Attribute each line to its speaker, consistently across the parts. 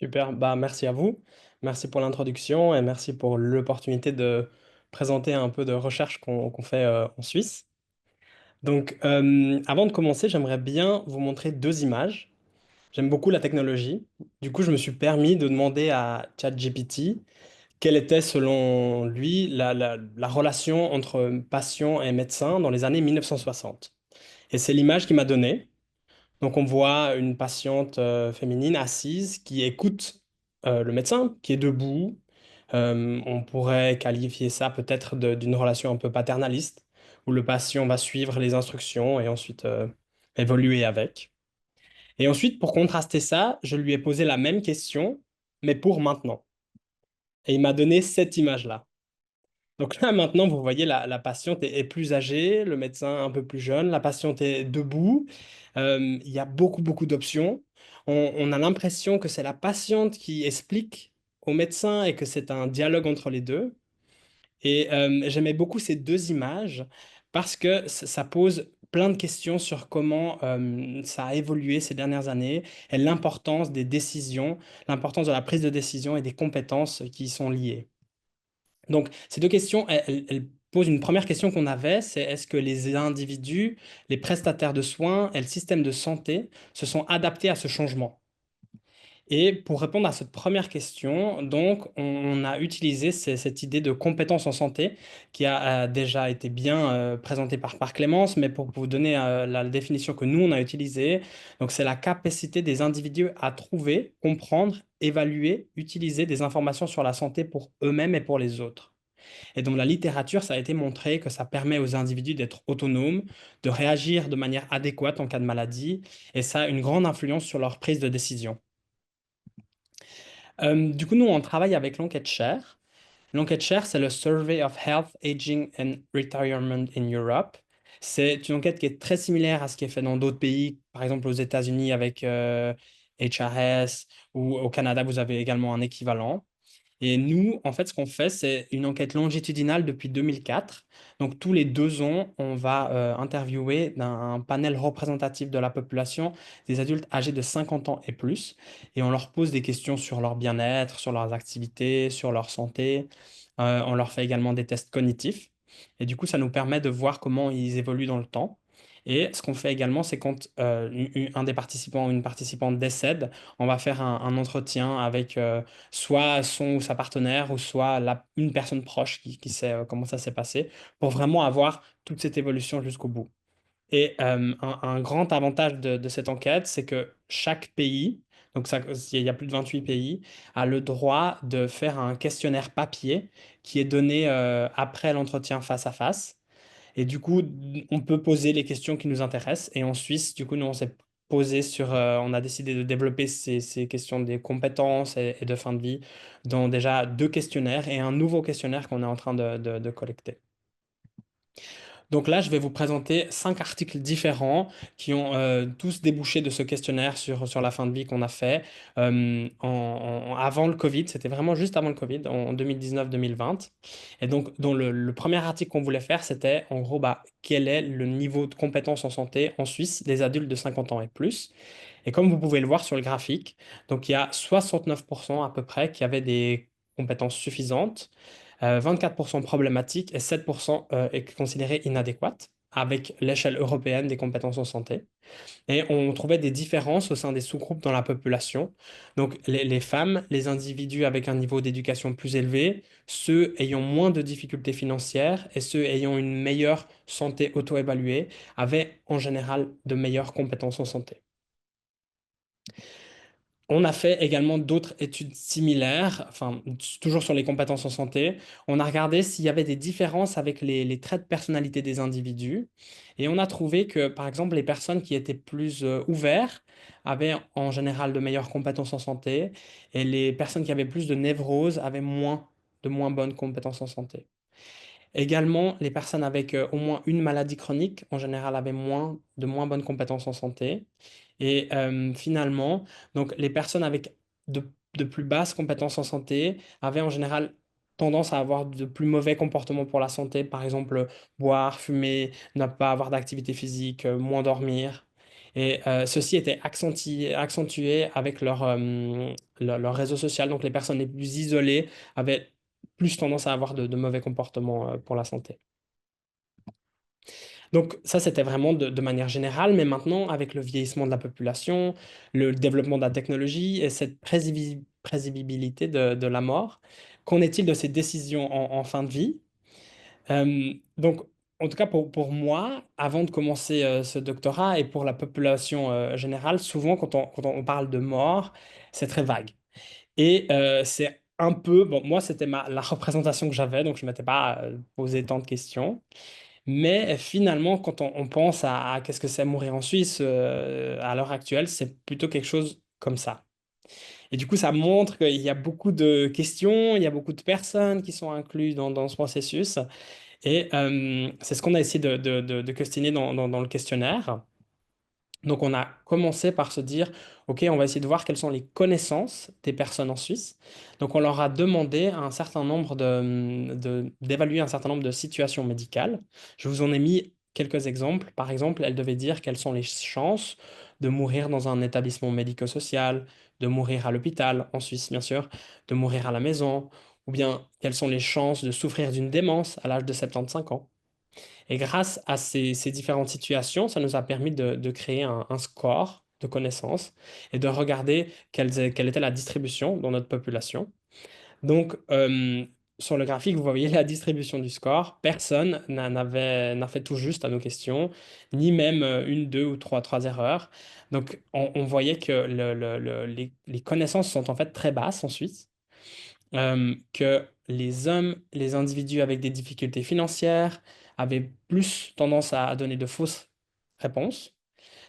Speaker 1: Super, bah merci à vous. Merci pour l'introduction et merci pour l'opportunité de présenter un peu de recherche qu'on fait en Suisse. Donc, avant de commencer, j'aimerais bien vous montrer deux images. J'aime beaucoup la technologie. Du coup, je me suis permis de demander à ChatGPT quelle était, selon lui, la relation entre patient et médecin dans les années 1960. Et c'est l'image qu'il m'a donnée. Donc, on voit une patiente féminine assise qui écoute le médecin, qui est debout. On pourrait qualifier ça peut-être d'une relation un peu paternaliste, où le patient va suivre les instructions et ensuite évoluer avec. Et ensuite, pour contraster ça, je lui ai posé la même question, mais pour maintenant. Et il m'a donné cette image-là. Donc là, maintenant, vous voyez, la patiente est plus âgée, le médecin un peu plus jeune, la patiente est debout. Il y a beaucoup, beaucoup d'options. On a l'impression que c'est la patiente qui explique au médecin et que c'est un dialogue entre les deux. Et j'aimais beaucoup ces deux images parce que ça pose plein de questions sur comment ça a évolué ces dernières années et l'importance des décisions, l'importance de la prise de décision et des compétences qui y sont liées. Donc, ces deux questions, elles posent une première question qu'on avait, c'est est-ce que les individus, les prestataires de soins et le système de santé se sont adaptés à ce changement? Et pour répondre à cette première question, donc, on a utilisé cette idée de compétence en santé qui a déjà été bien présentée par Clémence, mais pour vous donner la définition que nous, on a utilisée, donc c'est la capacité des individus à trouver, comprendre, évaluer, utiliser des informations sur la santé pour eux-mêmes et pour les autres. Et dans la littérature, ça a été montré que ça permet aux individus d'être autonomes, de réagir de manière adéquate en cas de maladie, et ça a une grande influence sur leur prise de décision. Du coup, nous, on travaille avec l'enquête SHARE. L'enquête SHARE, c'est le Survey of Health, Aging and Retirement in Europe. C'est une enquête qui est très similaire à ce qui est fait dans d'autres pays, par exemple aux États-Unis avec HRS, ou au Canada, vous avez également un équivalent. Et nous, en fait, ce qu'on fait, c'est une enquête longitudinale depuis 2004. Donc, tous les 2 ans, on va interviewer un panel représentatif de la population, des adultes âgés de 50 ans et plus, et on leur pose des questions sur leur bien-être, sur leurs activités, sur leur santé. On leur fait également des tests cognitifs. Et du coup, ça nous permet de voir comment ils évoluent dans le temps. Et ce qu'on fait également, c'est quand un des participants ou une participante décède, on va faire un entretien avec soit son ou sa partenaire, ou soit une personne proche qui sait comment ça s'est passé, pour vraiment avoir toute cette évolution jusqu'au bout. Et un grand avantage de cette enquête, c'est que chaque pays, donc ça, il y a plus de 28 pays, a le droit de faire un questionnaire papier qui est donné après l'entretien face à face. Et du coup, on peut poser les questions qui nous intéressent. Et en Suisse, du coup, nous, on s'est posé on a décidé de développer ces questions des compétences et de fin de vie dans déjà deux questionnaires et un nouveau questionnaire qu'on est en train de collecter. Donc là, je vais vous présenter 5 articles différents qui ont tous débouché de ce questionnaire sur la fin de vie qu'on a fait avant le Covid. C'était vraiment juste avant le Covid, en 2019-2020. Et donc, dans le premier article qu'on voulait faire, c'était en gros, bah, quel est le niveau de compétence en santé en Suisse des adultes de 50 ans et plus. Et comme vous pouvez le voir sur le graphique, donc il y a 69% à peu près qui avaient des compétences suffisantes, 24% problématiques et 7% est considéré inadéquate avec l'échelle européenne des compétences en santé. Et on trouvait des différences au sein des sous-groupes dans la population. Donc les femmes, les individus avec un niveau d'éducation plus élevé, ceux ayant moins de difficultés financières et ceux ayant une meilleure santé auto-évaluée avaient en général de meilleures compétences en santé. On a fait également d'autres études similaires, enfin, toujours sur les compétences en santé. On a regardé s'il y avait des différences avec les traits de personnalité des individus. Et on a trouvé que, par exemple, les personnes qui étaient plus ouvertes avaient en général de meilleures compétences en santé. Et les personnes qui avaient plus de névrose avaient de moins bonnes compétences en santé. Également, les personnes avec au moins une maladie chronique, en général, avaient de moins bonnes compétences en santé. Et finalement, donc, les personnes avec de plus basses compétences en santé avaient en général tendance à avoir de plus mauvais comportements pour la santé, par exemple boire, fumer, ne pas avoir d'activité physique, moins dormir. Et ceci était accentué avec leur réseau social. Donc les personnes les plus isolées avaient plus tendance à avoir de mauvais comportements pour la santé. Donc ça, c'était vraiment de manière générale, mais maintenant, avec le vieillissement de la population, le développement de la technologie et cette prévisibilité de la mort, qu'en est-il de ces décisions en fin de vie? Donc, en tout cas, pour moi, avant de commencer ce doctorat et pour la population générale, souvent, quand on parle de mort, c'est très vague. Et c'est un peu, bon, moi, c'était la représentation que j'avais, donc je ne m'étais pas posé tant de questions. Mais finalement, quand on pense à qu'est-ce que c'est mourir en Suisse à l'heure actuelle, c'est plutôt quelque chose comme ça. Et du coup, ça montre qu'il y a beaucoup de questions, il y a beaucoup de personnes qui sont incluses dans ce processus. Et c'est ce qu'on a essayé de questionner dans le questionnaire. Donc, on a commencé par se dire, OK, on va essayer de voir quelles sont les connaissances des personnes en Suisse. Donc, on leur a demandé un certain nombre d'évaluer un certain nombre de situations médicales. Je vous en ai mis quelques exemples. Par exemple, elles devaient dire quelles sont les chances de mourir dans un établissement médico-social, de mourir à l'hôpital, en Suisse, bien sûr, de mourir à la maison, ou bien quelles sont les chances de souffrir d'une démence à l'âge de 75 ans. Et grâce à ces différentes situations, ça nous a permis de créer un score de connaissances et de regarder quelle était la distribution dans notre population. Donc, sur le graphique, vous voyez la distribution du score. Personne n'a fait tout juste à nos questions, ni même une, deux ou trois erreurs. Donc, on voyait que les connaissances sont en fait très basses en Suisse, que les hommes, les individus avec des difficultés financières avaient plus tendance à donner de fausses réponses,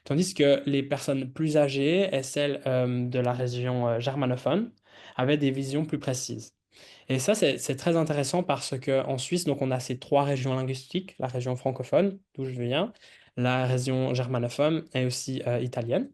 Speaker 1: tandis que les personnes plus âgées et celles de la région germanophone avaient des visions plus précises. Et ça, c'est très intéressant parce qu'en Suisse, donc on a ces trois régions linguistiques, la région francophone, d'où je viens, la région germanophone et aussi italienne.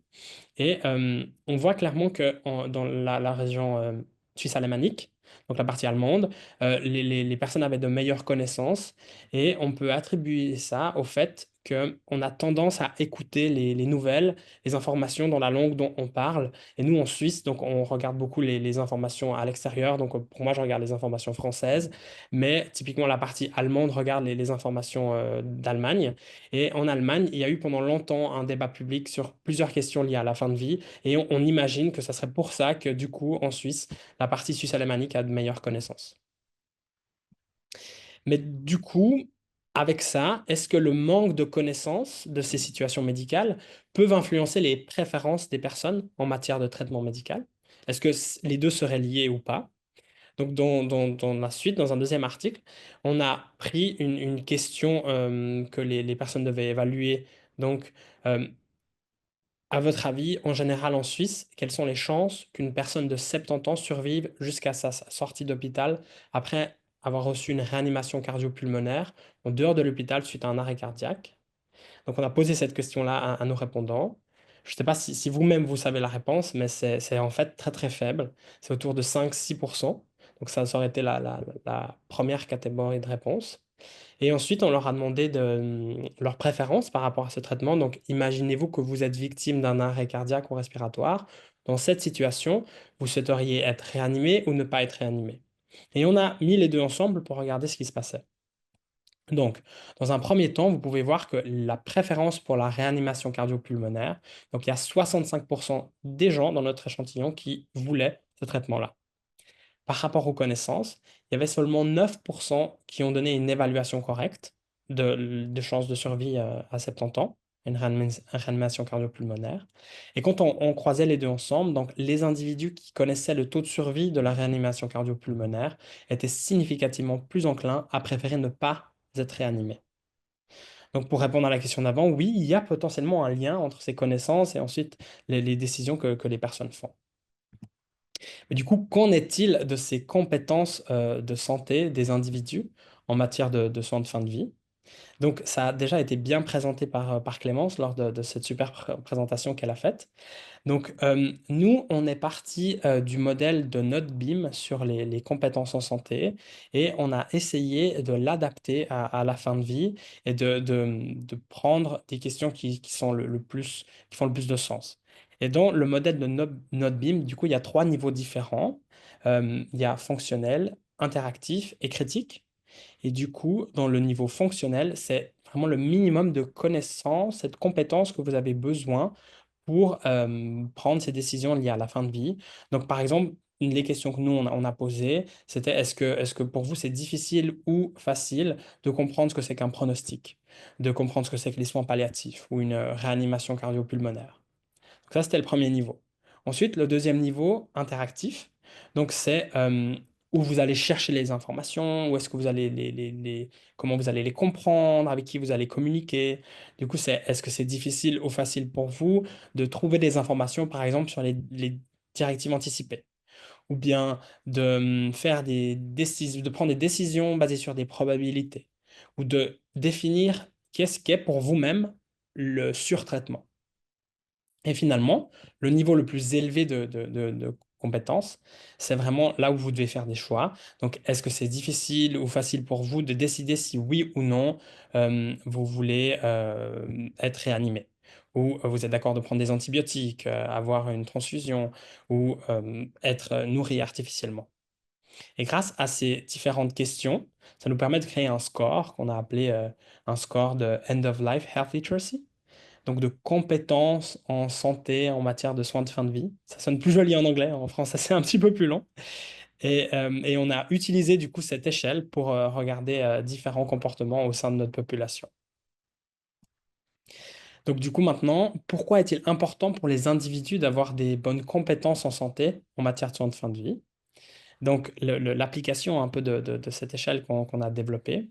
Speaker 1: Et on voit clairement que dans la région suisse alémanique, donc la partie allemande, les personnes avaient de meilleures connaissances et on peut attribuer ça au fait qu'on a tendance à écouter les nouvelles, les informations dans la langue dont on parle. Et nous, en Suisse, donc on regarde beaucoup les informations à l'extérieur. Donc pour moi, je regarde les informations françaises, mais typiquement la partie allemande regarde les informations d'Allemagne. Et en Allemagne, il y a eu pendant longtemps un débat public sur plusieurs questions liées à la fin de vie. Et on imagine que ça serait pour ça que, du coup, en Suisse, la partie suisse alémanique a de meilleures connaissances. Mais du coup, avec ça, est-ce que le manque de connaissances de ces situations médicales peuvent influencer les préférences des personnes en matière de traitement médical? Est-ce que les deux seraient liés ou pas? Donc, dans la suite, dans un deuxième article, on a pris une question que les personnes devaient évaluer. Donc, euh, à votre avis, en général en Suisse, quelles sont les chances qu'une personne de 70 ans survive jusqu'à sa sortie d'hôpital après avoir reçu une réanimation cardio-pulmonaire en dehors de l'hôpital suite à un arrêt cardiaque? Donc, on a posé cette question-là à nos répondants. Je ne sais pas si vous-même vous savez la réponse, mais c'est en fait très très faible. C'est autour de 5-6%. Donc, ça aurait été la première catégorie de réponse. Et ensuite, on leur a demandé leur préférence par rapport à ce traitement. Donc, imaginez-vous que vous êtes victime d'un arrêt cardiaque ou respiratoire. Dans cette situation, vous souhaiteriez être réanimé ou ne pas être réanimé. Et on a mis les deux ensemble pour regarder ce qui se passait. Donc, dans un premier temps, vous pouvez voir que la préférence pour la réanimation cardio-pulmonaire, donc il y a 65% des gens dans notre échantillon qui voulaient ce traitement-là. Par rapport aux connaissances, il y avait seulement 9% qui ont donné une évaluation correcte de chances de survie à 70 ans, une réanimation cardio-pulmonaire. Et quand on croisait les deux ensemble, donc les individus qui connaissaient le taux de survie de la réanimation cardio-pulmonaire étaient significativement plus enclins à préférer ne pas être réanimés. Donc pour répondre à la question d'avant, oui, il y a potentiellement un lien entre ces connaissances et ensuite les décisions que les personnes font. Mais du coup, qu'en est-il de ces compétences de santé des individus en matière de soins de fin de vie? Donc, ça a déjà été bien présenté par Clémence lors de cette super présentation qu'elle a faite. Donc, nous, on est parti du modèle de NoteBeam sur les compétences en santé et on a essayé de l'adapter à la fin de vie et de prendre des questions qui sont le plus, qui font le plus de sens. Et dans le modèle de NoteBeam, du coup, il y a trois niveaux différents. Il y a fonctionnel, interactif et critique. Et du coup, dans le niveau fonctionnel, c'est vraiment le minimum de connaissances et de compétences que vous avez besoin pour prendre ces décisions liées à la fin de vie. Donc, par exemple, les questions que nous, on a posées, c'était est-ce que pour vous, c'est difficile ou facile de comprendre ce que c'est qu'un pronostic, de comprendre ce que c'est que les soins palliatifs ou une réanimation cardio-pulmonaire. Donc ça, c'était le premier niveau. Ensuite, le deuxième niveau, interactif. Donc, c'est où vous allez chercher les informations, où est-ce que vous allez comment vous allez les comprendre, avec qui vous allez communiquer. Du coup, c'est est-ce que c'est difficile ou facile pour vous de trouver des informations, par exemple, sur les directives anticipées, ou bien de faire des décisions, de prendre des décisions basées sur des probabilités, ou de définir qu'est-ce qu'est pour vous-même le surtraitement. Et finalement, le niveau le plus élevé de compétences, c'est vraiment là où vous devez faire des choix. Donc, est-ce que c'est difficile ou facile pour vous de décider si oui ou non vous voulez être réanimé? Ou vous êtes d'accord de prendre des antibiotiques, avoir une transfusion ou être nourri artificiellement? Et grâce à ces différentes questions, ça nous permet de créer un score qu'on a appelé un score de End of Life Health Literacy, donc de compétences en santé en matière de soins de fin de vie. Ça sonne plus joli en anglais, en français c'est un petit peu plus long. Et on a utilisé du coup cette échelle pour regarder différents comportements au sein de notre population. Donc du coup maintenant, pourquoi est-il important pour les individus d'avoir des bonnes compétences en santé en matière de soins de fin de vie? Donc l'application un peu de cette échelle qu'on a développée.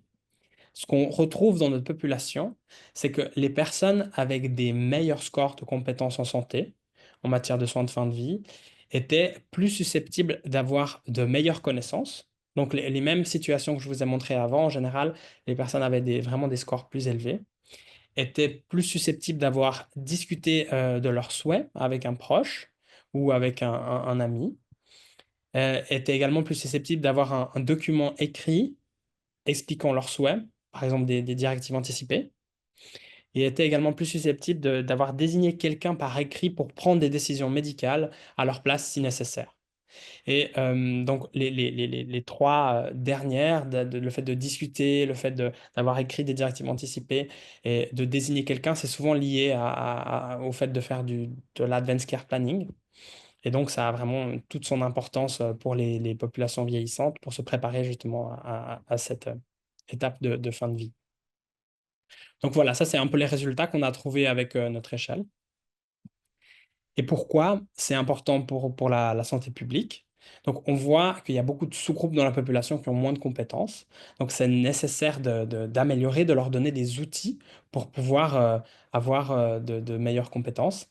Speaker 1: Ce qu'on retrouve dans notre population, c'est que les personnes avec des meilleurs scores de compétences en santé, en matière de soins de fin de vie, étaient plus susceptibles d'avoir de meilleures connaissances. Donc les mêmes situations que je vous ai montrées avant, en général, les personnes avaient vraiment des scores plus élevés, étaient plus susceptibles d'avoir discuté de leurs souhaits avec un proche ou avec un ami, étaient également plus susceptibles d'avoir un document écrit expliquant leurs souhaits, par exemple des directives anticipées, et étaient également plus susceptibles d'avoir désigné quelqu'un par écrit pour prendre des décisions médicales à leur place si nécessaire. Et donc les trois dernières, le fait de discuter, le fait d'avoir écrit des directives anticipées et de désigner quelqu'un, c'est souvent lié au fait de faire de l'advanced care planning. Et donc, ça a vraiment toute son importance pour les populations vieillissantes, pour se préparer justement à cette étape de fin de vie. Donc voilà, ça c'est un peu les résultats qu'on a trouvés avec notre échelle. Et pourquoi c'est important pour la santé publique? Donc on voit qu'il y a beaucoup de sous-groupes dans la population qui ont moins de compétences. Donc c'est nécessaire d'améliorer, de leur donner des outils pour pouvoir avoir de meilleures compétences.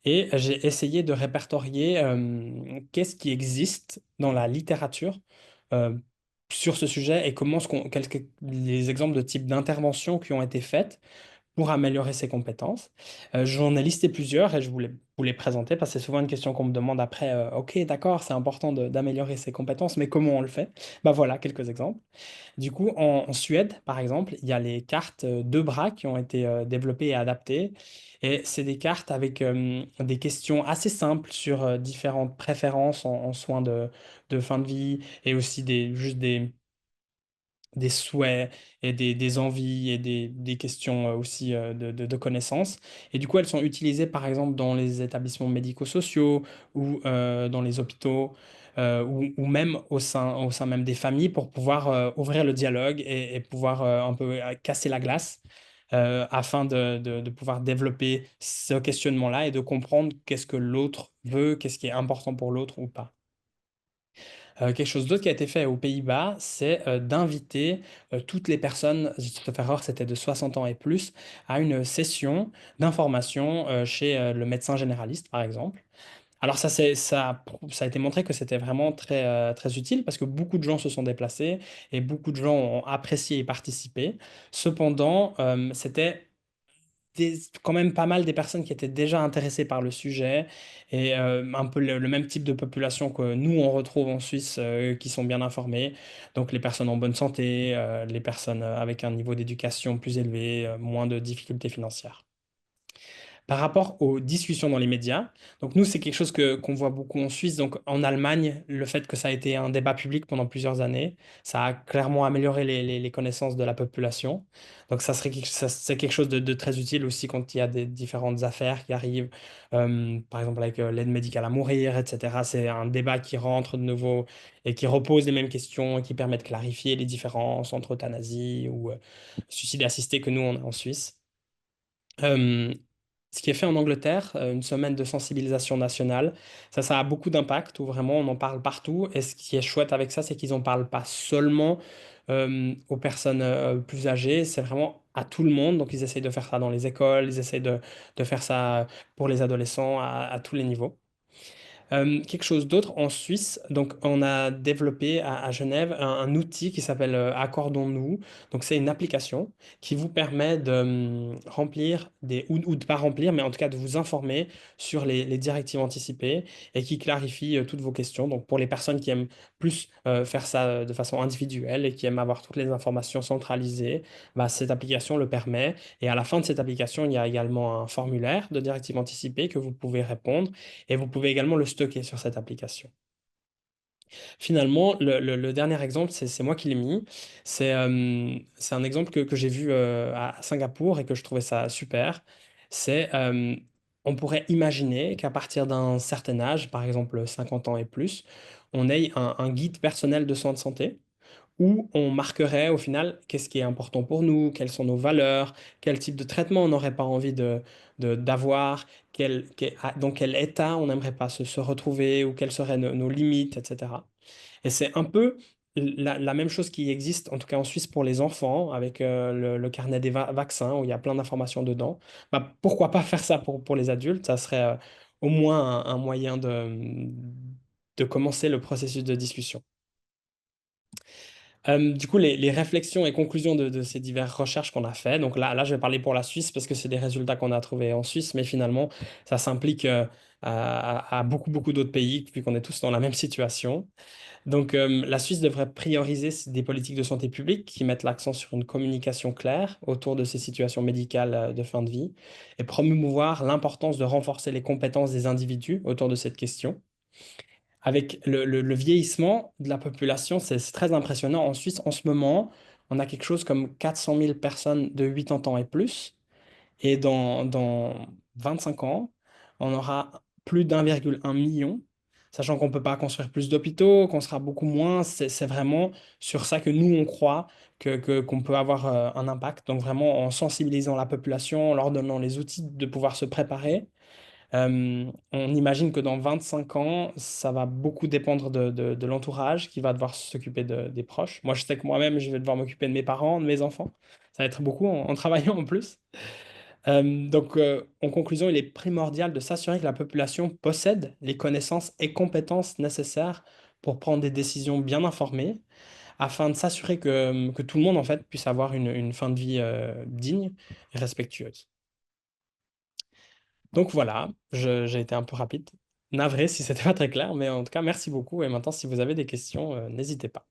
Speaker 1: Et j'ai essayé de répertorier qu'est-ce qui existe dans la littérature euh, sur ce sujet et les exemples de types d'interventions qui ont été faites pour améliorer ses compétences. J'en ai listé plusieurs et je voulais vous les présenter parce que c'est souvent une question qu'on me demande après. Ok, d'accord, c'est important d'améliorer ses compétences, mais comment on le fait? Bah voilà, quelques exemples. Du coup, en Suède, par exemple, il y a les cartes deux bras qui ont été développées et adaptées. Et c'est des cartes avec des questions assez simples sur différentes préférences en soins de fin de vie et aussi juste des souhaits et des envies et des questions aussi de connaissances. Et du coup, elles sont utilisées par exemple dans les établissements médico-sociaux ou dans les hôpitaux ou même au sein même des familles pour pouvoir ouvrir le dialogue et pouvoir un peu casser la glace afin de pouvoir développer ce questionnement-là et de comprendre qu'est-ce que l'autre veut, qu'est-ce qui est important pour l'autre ou pas. Quelque chose d'autre qui a été fait aux Pays-Bas, c'est d'inviter toutes les personnes, sauf erreur, c'était de 60 ans et plus, à une session d'information chez le médecin généraliste, par exemple. Alors ça a été montré que c'était vraiment très utile parce que beaucoup de gens se sont déplacés et beaucoup de gens ont apprécié et participé. Cependant, c'était quand même pas mal des personnes qui étaient déjà intéressées par le sujet et un peu le même type de population que nous on retrouve en Suisse qui sont bien informées. Donc les personnes en bonne santé, les personnes avec un niveau d'éducation plus élevé, moins de difficultés financières. Par rapport aux discussions dans les médias, donc nous, c'est quelque chose qu'on voit beaucoup en Suisse. Donc en Allemagne, le fait que ça a été un débat public pendant plusieurs années, ça a clairement amélioré les connaissances de la population. Donc ça serait c'est quelque chose de très utile aussi quand il y a des différentes affaires qui arrivent, par exemple avec l'aide médicale à mourir, etc. C'est un débat qui rentre de nouveau et qui repose les mêmes questions et qui permet de clarifier les différences entre euthanasie ou suicide assisté que nous, on a en Suisse. Euh, Ce qui est fait en Angleterre, une semaine de sensibilisation nationale, ça a beaucoup d'impact, où vraiment on en parle partout. Et ce qui est chouette avec ça, c'est qu'ils n'en parlent pas seulement aux personnes plus âgées, c'est vraiment à tout le monde. Donc ils essayent de faire ça dans les écoles, ils essayent de faire ça pour les adolescents à tous les niveaux. Quelque chose d'autre en Suisse, donc on a développé à Genève un outil qui s'appelle Accordons-nous. Donc c'est une application qui vous permet de remplir ou de pas remplir, mais en tout cas de vous informer sur les directives anticipées et qui clarifie toutes vos questions. Donc pour les personnes qui aiment plus faire ça de façon individuelle et qui aiment avoir toutes les informations centralisées, bah, cette application le permet. Et à la fin de cette application, il y a également un formulaire de directives anticipées que vous pouvez répondre et vous pouvez également le stocker sur cette application. Finalement, le dernier exemple, c'est moi qui l'ai mis. C'est un exemple que j'ai vu à Singapour et que je trouvais ça super. C'est, on pourrait imaginer qu'à partir d'un certain âge, par exemple 50 ans et plus, on ait un guide personnel de soins de santé où on marquerait au final qu'est-ce qui est important pour nous, quelles sont nos valeurs, quel type de traitement on n'aurait pas envie d'avoir, dans quel état on n'aimerait pas se retrouver, ou quelles seraient nos limites, etc. Et c'est un peu la même chose qui existe, en tout cas en Suisse, pour les enfants, avec le carnet des vaccins, où il y a plein d'informations dedans. Bah, pourquoi pas faire ça pour les adultes? Ça serait au moins un moyen de commencer le processus de discussion. Du coup, les réflexions et conclusions de ces diverses recherches qu'on a fait. Donc là, je vais parler pour la Suisse parce que c'est des résultats qu'on a trouvés en Suisse, mais finalement, ça s'implique à beaucoup, beaucoup d'autres pays, vu qu'on est tous dans la même situation. Donc, la Suisse devrait prioriser des politiques de santé publique qui mettent l'accent sur une communication claire autour de ces situations médicales de fin de vie et promouvoir l'importance de renforcer les compétences des individus autour de cette question. Avec le vieillissement de la population, c'est très impressionnant. En Suisse, en ce moment, on a quelque chose comme 400 000 personnes de 80 ans et plus. Et dans 25 ans, on aura plus d'1,1 million, sachant qu'on ne peut pas construire plus d'hôpitaux, qu'on sera beaucoup moins. C'est vraiment sur ça que nous, on croit qu'on peut avoir un impact. Donc vraiment en sensibilisant la population, en leur donnant les outils de pouvoir se préparer. On imagine que dans 25 ans, ça va beaucoup dépendre de l'entourage qui va devoir s'occuper des proches. Moi, je sais que moi-même, je vais devoir m'occuper de mes parents, de mes enfants. Ça va être beaucoup en travaillant en plus. Donc, en conclusion, il est primordial de s'assurer que la population possède les connaissances et compétences nécessaires pour prendre des décisions bien informées, afin de s'assurer que tout le monde, en fait, puisse avoir une fin de vie digne et respectueuse. Donc voilà, j'ai été un peu rapide. Navré si c'était pas très clair, mais en tout cas, merci beaucoup. Et maintenant, si vous avez des questions, n'hésitez pas.